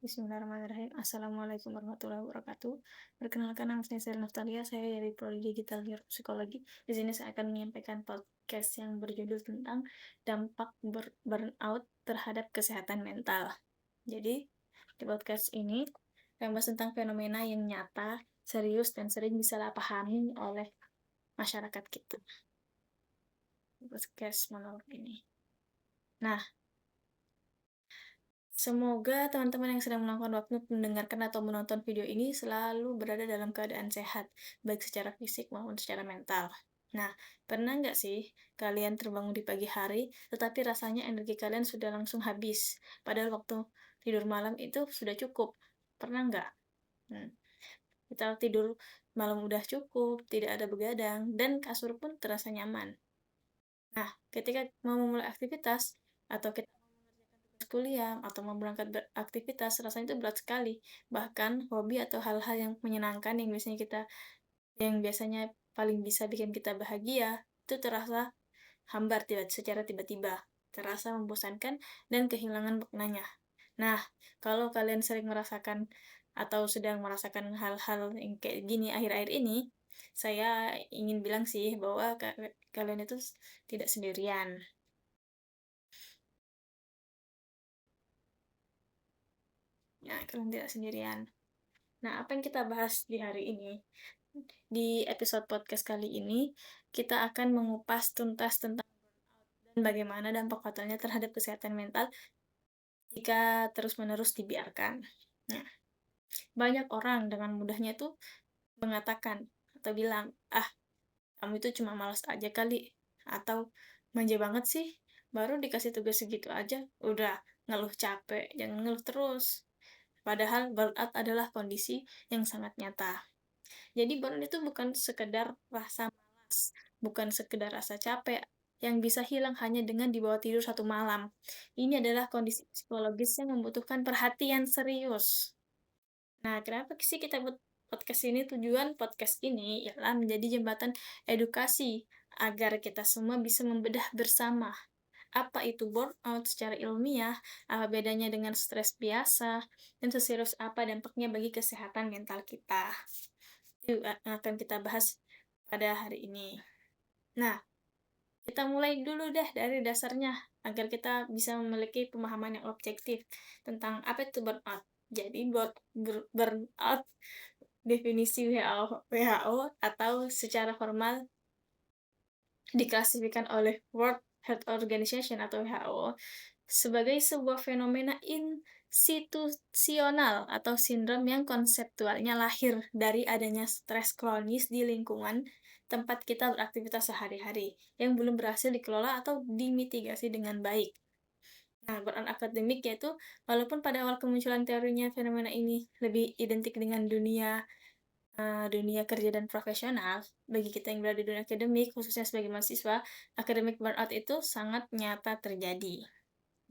Bismillahirrahmanirrahim. Assalamualaikum warahmatullahi wabarakatuh. Perkenalkan, nama saya Sel Naftalia. Saya dari Prodi Digital Psikologi. Di sini saya akan menyampaikan podcast yang berjudul tentang dampak burnout terhadap kesehatan mental. Jadi, di podcast ini saya bahas tentang fenomena yang nyata, serius, dan sering disalahpahami oleh masyarakat kita. Podcast monolog ini. Nah, semoga teman-teman yang sedang meluangkan waktu mendengarkan atau menonton video ini selalu berada dalam keadaan sehat, baik secara fisik maupun secara mental. Nah, pernah nggak sih kalian terbangun di pagi hari, tetapi rasanya energi kalian sudah langsung habis, padahal waktu tidur malam itu sudah cukup? Pernah nggak? Hmm. Kita tidur malam udah cukup, tidak ada begadang, dan kasur pun terasa nyaman. Nah, ketika mau memulai aktivitas, atau kita kuliah atau mau berangkat beraktivitas, rasanya itu berat sekali. Bahkan hobi atau hal-hal yang menyenangkan yang biasanya paling bisa bikin kita bahagia, itu terasa hambar secara tiba-tiba, terasa membosankan dan kehilangan maknanya. Nah, kalau kalian sering merasakan atau sedang merasakan hal-hal yang kayak gini akhir-akhir ini, saya ingin bilang sih bahwa kalian itu tidak sendirian. Ya, kalian tidak sendirian. Nah, apa yang kita bahas di hari ini? Di episode podcast kali ini, kita akan mengupas tuntas tentang dan bagaimana dampak fatalnya terhadap kesehatan mental jika terus-menerus dibiarkan. Nah, banyak orang dengan mudahnya tuh mengatakan atau bilang, "Ah, kamu itu cuma malas aja kali," atau "Manja banget sih, baru dikasih tugas segitu aja, udah ngeluh capek, jangan ngeluh terus." Padahal burnout adalah kondisi yang sangat nyata. Jadi burnout itu bukan sekedar rasa malas, bukan sekedar rasa capek yang bisa hilang hanya dengan dibawa tidur satu malam. Ini adalah kondisi psikologis yang membutuhkan perhatian serius. Nah, kenapa sih kita buat podcast ini? Tujuan podcast ini ialah menjadi jembatan edukasi agar kita semua bisa membedah bersama apa itu burnout secara ilmiah, apa bedanya dengan stres biasa, dan seserius apa dampaknya bagi kesehatan mental kita. Itu akan kita bahas pada hari ini. Nah, kita mulai dulu deh dari dasarnya, agar kita bisa memiliki pemahaman yang objektif tentang apa itu burnout. Jadi, burnout definisi WHO atau secara formal diklasifikasikan oleh World Health Organization atau WHO sebagai sebuah fenomena institusional atau sindrom yang konseptualnya lahir dari adanya stres kronis di lingkungan tempat kita beraktivitas sehari-hari yang belum berhasil dikelola atau dimitigasi dengan baik. Nah, burnout akademik yaitu walaupun pada awal kemunculan teorinya fenomena ini lebih identik dengan dunia kerja dan profesional, bagi kita yang berada di dunia akademik, khususnya sebagai mahasiswa, akademik burnout itu sangat nyata terjadi.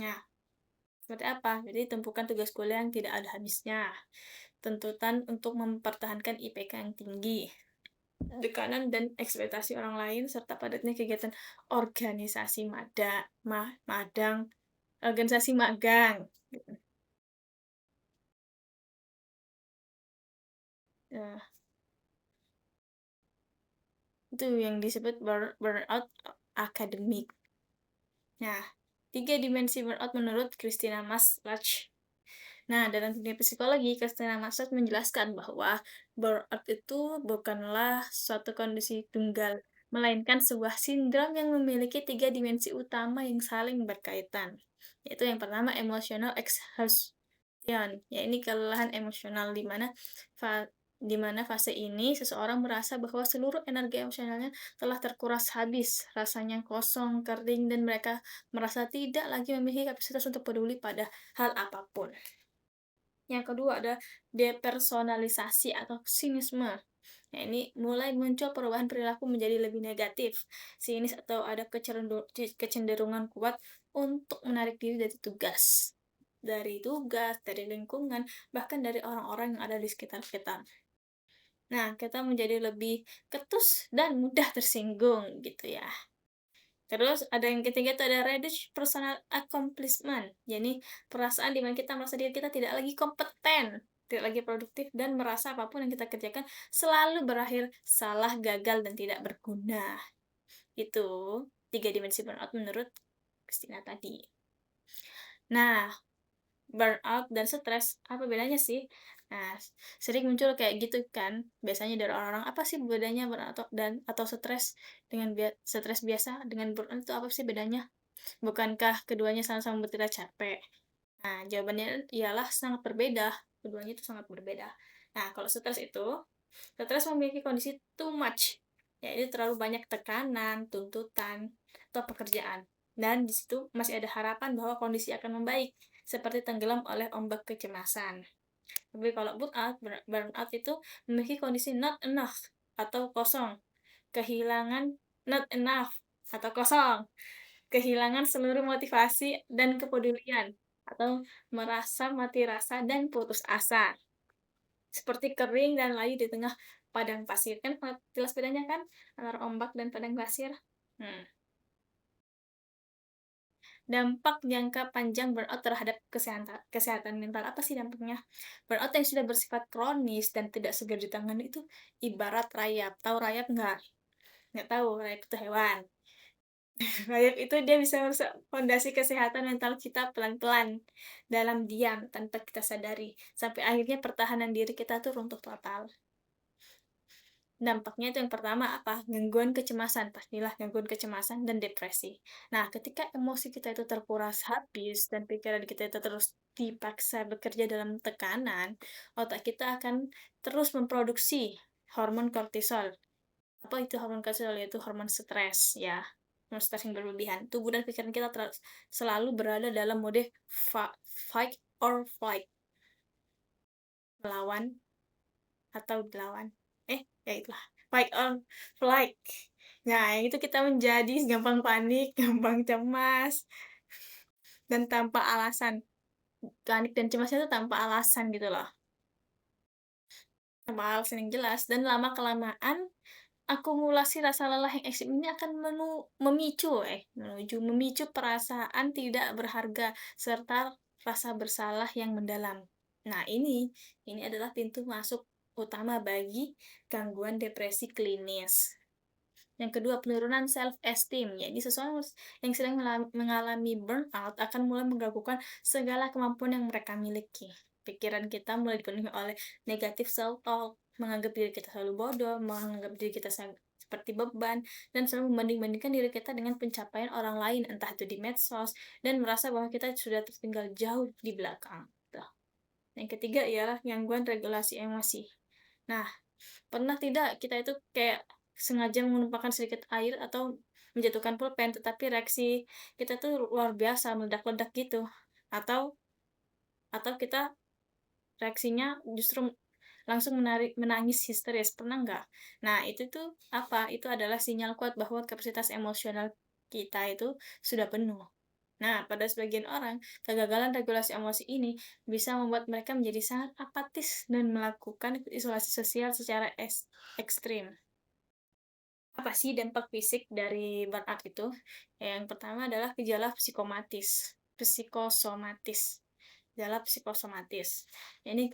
Nah, seperti apa? Jadi tumpukan tugas kuliah yang tidak ada habisnya, tuntutan untuk mempertahankan IPK yang tinggi, tekanan dan ekspektasi orang lain, serta padatnya kegiatan organisasi madang, organisasi magang. Gitu. Nah, itu yang disebut burnout akademik. Nah, 3 dimensi burnout menurut Christina Maslach. Nah, dalam dunia psikologi, Christina Maslach menjelaskan bahwa burnout itu bukanlah suatu kondisi tunggal, melainkan sebuah sindrom yang memiliki 3 dimensi utama yang saling berkaitan. Yaitu yang pertama, emotional exhaustion. Ya, ini kelelahan emosional di mana fase ini seseorang merasa bahwa seluruh energi emosionalnya telah terkuras habis, rasanya kosong, kering, dan mereka merasa tidak lagi memiliki kapasitas untuk peduli pada hal apapun. Yang kedua ada depersonalisasi atau sinisme. Nah, ini mulai muncul perubahan perilaku menjadi lebih negatif, sinis atau ada kecenderungan kuat untuk menarik diri dari lingkungan, bahkan dari orang-orang yang ada di sekitar kita. Nah, kita menjadi lebih ketus dan mudah tersinggung gitu ya. Terus ada yang ketiga itu ada reduced personal accomplishment. Jadi perasaan di mana kita merasa diri kita tidak lagi kompeten, tidak lagi produktif, dan merasa apapun yang kita kerjakan selalu berakhir salah, gagal, dan tidak berguna. Itu 3 dimensi burnout menurut Christina tadi. Nah, burnout dan stres, apa bedanya sih? Nah, sering muncul kayak gitu kan, biasanya dari orang-orang, apa sih bedanya burnout atau stres dengan stres biasa dengan burnout itu apa sih bedanya? Bukankah keduanya sama-sama membuat kita capek? Nah, jawabannya ialah sangat berbeda, keduanya itu sangat berbeda. Nah, kalau stres memiliki kondisi too much, yaitu terlalu banyak tekanan, tuntutan, atau pekerjaan. Dan di situ masih ada harapan bahwa kondisi akan membaik, seperti tenggelam oleh ombak kecemasan. Tapi kalau burnout itu memiliki kondisi not enough atau kosong, kehilangan not enough atau kosong, kehilangan seluruh motivasi dan kepedulian, atau merasa mati rasa dan putus asa. Seperti kering dan layu di tengah padang pasir. Kan jelas bedanya kan antara ombak dan padang pasir? Hmm. Dampak jangka panjang burnout terhadap kesehatan mental apa sih dampaknya? Burnout yang sudah bersifat kronis dan tidak segera ditangani itu ibarat rayap. Tahu rayap nggak? Nggak tahu, rayap itu hewan. Rayap itu dia bisa merusak fondasi kesehatan mental kita pelan-pelan, dalam diam, tanpa kita sadari, sampai akhirnya pertahanan diri kita tuh runtuh total. Dampaknya itu yang pertama apa? Gangguan kecemasan, pastilah gangguan kecemasan dan depresi. Nah, ketika emosi kita itu terkuras habis dan pikiran kita itu terus dipaksa bekerja dalam tekanan, otak kita akan terus memproduksi hormon kortisol. Apa itu hormon kortisol? Yaitu hormon stres, ya. Hormon stres yang berlebihan. Tubuh dan pikiran kita selalu berada dalam mode fight or flight. Melawan atau dilawan. Ya itulah. Fight or flight. Nah, yang itu kita menjadi gampang panik, gampang cemas, dan tanpa alasan. Panik dan cemasnya itu tanpa alasan gitu loh. Tanpa alasan yang jelas. Dan lama-kelamaan, akumulasi rasa lelah yang ekstrim ini akan memicu perasaan tidak berharga serta rasa bersalah yang mendalam. Nah, ini adalah pintu masuk utama bagi gangguan depresi klinis. Yang kedua, penurunan self-esteem. Jadi, seseorang yang sedang mengalami burnout akan mulai meragukan segala kemampuan yang mereka miliki. Pikiran kita mulai dipenuhi oleh negatif self-talk, menganggap diri kita selalu bodoh, menganggap diri kita seperti beban, dan selalu membanding-bandingkan diri kita dengan pencapaian orang lain, entah itu di medsos, dan merasa bahwa kita sudah tertinggal jauh di belakang. Tuh. Yang ketiga ialah gangguan regulasi emosi. Nah, pernah tidak kita itu kayak sengaja menumpahkan sedikit air atau menjatuhkan pulpen, tetapi reaksi kita tuh luar biasa, meledak-ledak gitu. Atau kita reaksinya justru langsung menangis histeris, pernah nggak? Nah, itu tuh apa? Itu adalah sinyal kuat bahwa kapasitas emosional kita itu sudah penuh. Nah, pada sebagian orang, kegagalan regulasi emosi ini bisa membuat mereka menjadi sangat apatis dan melakukan isolasi sosial secara ekstrim. Apa sih dampak fisik dari burnout itu? Yang pertama adalah gejala psikosomatis. Gejala psikosomatis. Ini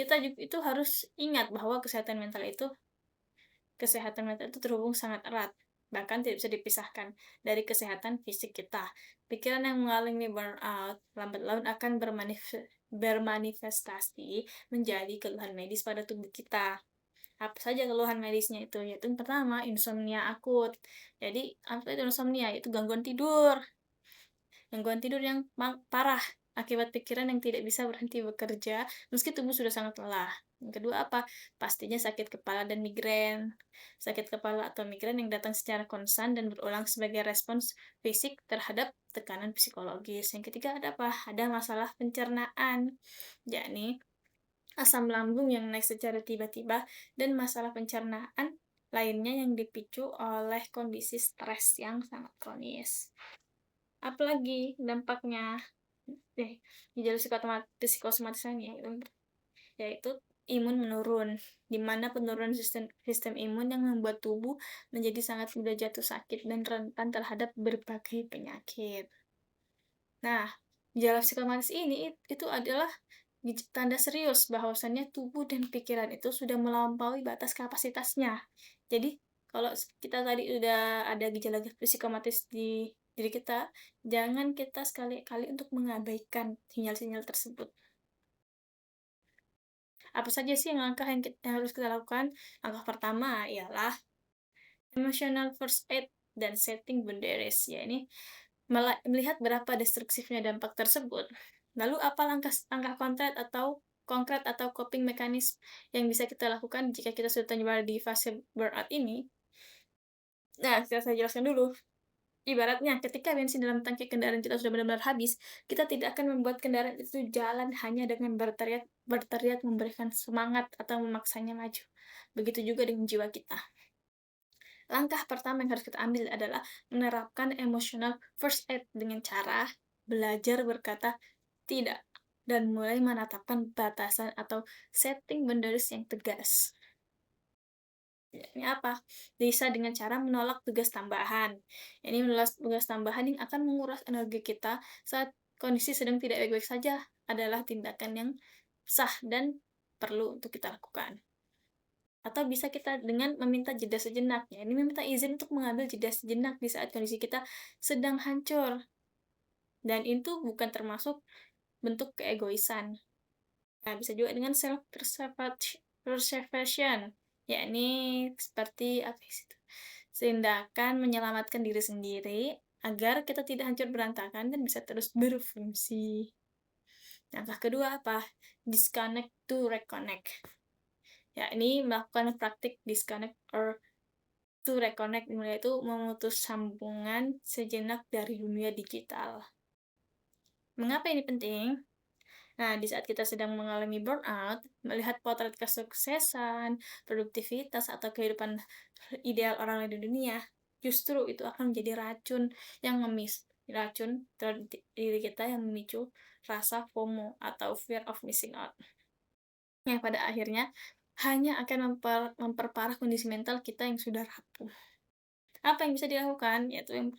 kita itu harus ingat bahwa kesehatan mental itu terhubung sangat erat, bahkan tidak bisa dipisahkan dari kesehatan fisik kita. Pikiran yang mengalami burnout lambat laun akan bermanifestasi menjadi keluhan medis pada tubuh kita. Apa saja keluhan medisnya itu? Yaitu yang pertama, insomnia akut. Jadi, apa itu insomnia? Itu gangguan tidur yang parah akibat pikiran yang tidak bisa berhenti bekerja meski tubuh sudah sangat lelah. Yang kedua apa? Pastinya sakit kepala dan migrain. Sakit kepala atau migrain yang datang secara konstan dan berulang sebagai respons fisik terhadap tekanan psikologis. Yang ketiga ada apa? Ada masalah pencernaan, yakni asam lambung yang naik secara tiba-tiba dan masalah pencernaan lainnya yang dipicu oleh kondisi stres yang sangat kronis. Apalagi dampaknya gejala psikosomatis lainnya yaitu imun menurun, di mana penurunan sistem sistem imun yang membuat tubuh menjadi sangat mudah jatuh sakit dan rentan terhadap berbagai penyakit. Nah, gejala psikomatis ini itu adalah tanda serius bahwasannya tubuh dan pikiran itu sudah melampaui batas kapasitasnya. Jadi, kalau kita tadi udah ada gejala psikomatis di diri kita, jangan kita sekali-kali untuk mengabaikan sinyal-sinyal tersebut. Apa saja sih langkah yang harus kita lakukan? Langkah pertama ialah emotional first aid dan setting boundaries, ya ini melihat berapa destruksifnya dampak tersebut. Lalu apa langkah konkret atau coping mechanism yang bisa kita lakukan jika kita sudah terjebak di fase burnout ini? Nah, saya jelaskan dulu. Ibaratnya ketika bensin dalam tangki kendaraan kita sudah benar-benar habis, kita tidak akan membuat kendaraan itu jalan hanya dengan berteriak berteriak memberikan semangat atau memaksanya maju. Begitu juga dengan jiwa kita. Langkah pertama yang harus kita ambil adalah menerapkan emotional first aid dengan cara belajar berkata tidak dan mulai menetapkan batasan atau setting boundaries yang tegas. Ini apa? Bisa dengan cara menolak tugas tambahan. Ini menolak tugas tambahan yang akan menguras energi kita saat kondisi sedang tidak baik-baik saja adalah tindakan yang sah dan perlu untuk kita lakukan. Atau bisa kita dengan meminta jeda sejenak, ya ini meminta izin untuk mengambil jeda sejenak di saat kondisi kita sedang hancur. Dan itu bukan termasuk bentuk keegoisan. Nah, bisa juga dengan self preservation, yakni seperti apa sih itu? Tindakan menyelamatkan diri sendiri agar kita tidak hancur berantakan dan bisa terus berfungsi. Langkah kedua apa? Disconnect to reconnect. Yakni melakukan praktik disconnect or to reconnect, yaitu memutus sambungan sejenak dari dunia digital. Mengapa ini penting? Nah, di saat kita sedang mengalami burnout, melihat potret kesuksesan, produktivitas, atau kehidupan ideal orang lain di dunia, justru itu akan menjadi racun terhadap diri kita yang memicu rasa FOMO atau fear of missing out. Yang pada akhirnya hanya akan memperparah kondisi mental kita yang sudah rapuh. Apa yang bisa dilakukan? Yaitu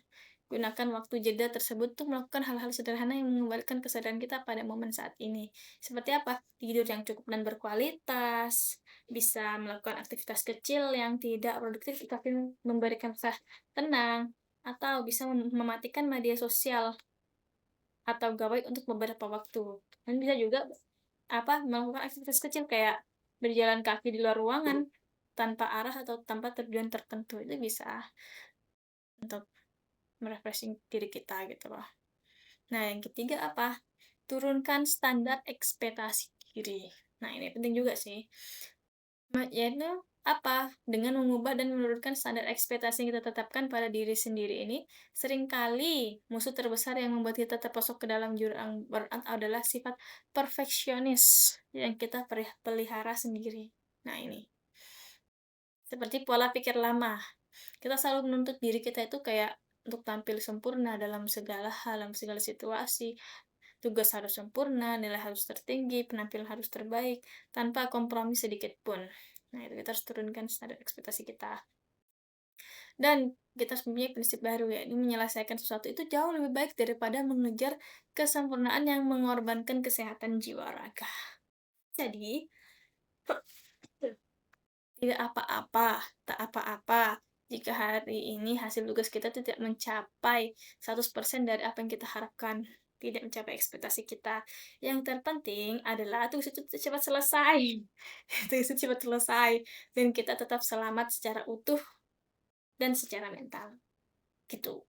gunakan waktu jeda tersebut untuk melakukan hal-hal sederhana yang mengembalikan kesadaran kita pada momen saat ini. Seperti apa? Tidur yang cukup dan berkualitas, bisa melakukan aktivitas kecil yang tidak produktif tapi memberikan rasa tenang, atau bisa mematikan media sosial atau gawai untuk beberapa waktu. Dan bisa juga melakukan aktivitas kecil kayak berjalan kaki di luar ruangan tanpa arah atau tanpa tujuan tertentu. Itu bisa untuk refreshing diri kita gitu loh. Nah, yang ketiga apa? Turunkan standar ekspektasi diri. Nah, ini penting juga sih. Yaitu apa? Dengan mengubah dan menurunkan standar ekspektasi yang kita tetapkan pada diri sendiri ini, seringkali musuh terbesar yang membuat kita terperosok ke dalam jurang burnout adalah sifat perfeksionis yang kita pelihara sendiri. Nah, ini. Seperti pola pikir lama. Kita selalu menuntut diri kita itu kayak untuk tampil sempurna dalam segala hal, dalam segala situasi. Tugas harus sempurna, nilai harus tertinggi, penampilan harus terbaik, tanpa kompromi sedikit pun. Nah, itu kita harus turunkan standar ekspektasi kita. Dan kita harus mempunyai prinsip baru, yakni menyelesaikan sesuatu itu jauh lebih baik daripada mengejar kesempurnaan yang mengorbankan kesehatan jiwa raga. Jadi, tidak apa-apa, tak apa-apa jika hari ini hasil tugas kita tidak mencapai 100% dari apa yang kita harapkan, tidak mencapai ekspektasi kita. Yang terpenting adalah tugas itu cepat selesai. Tugas itu cepat selesai dan kita tetap selamat secara utuh dan secara mental. Gitu.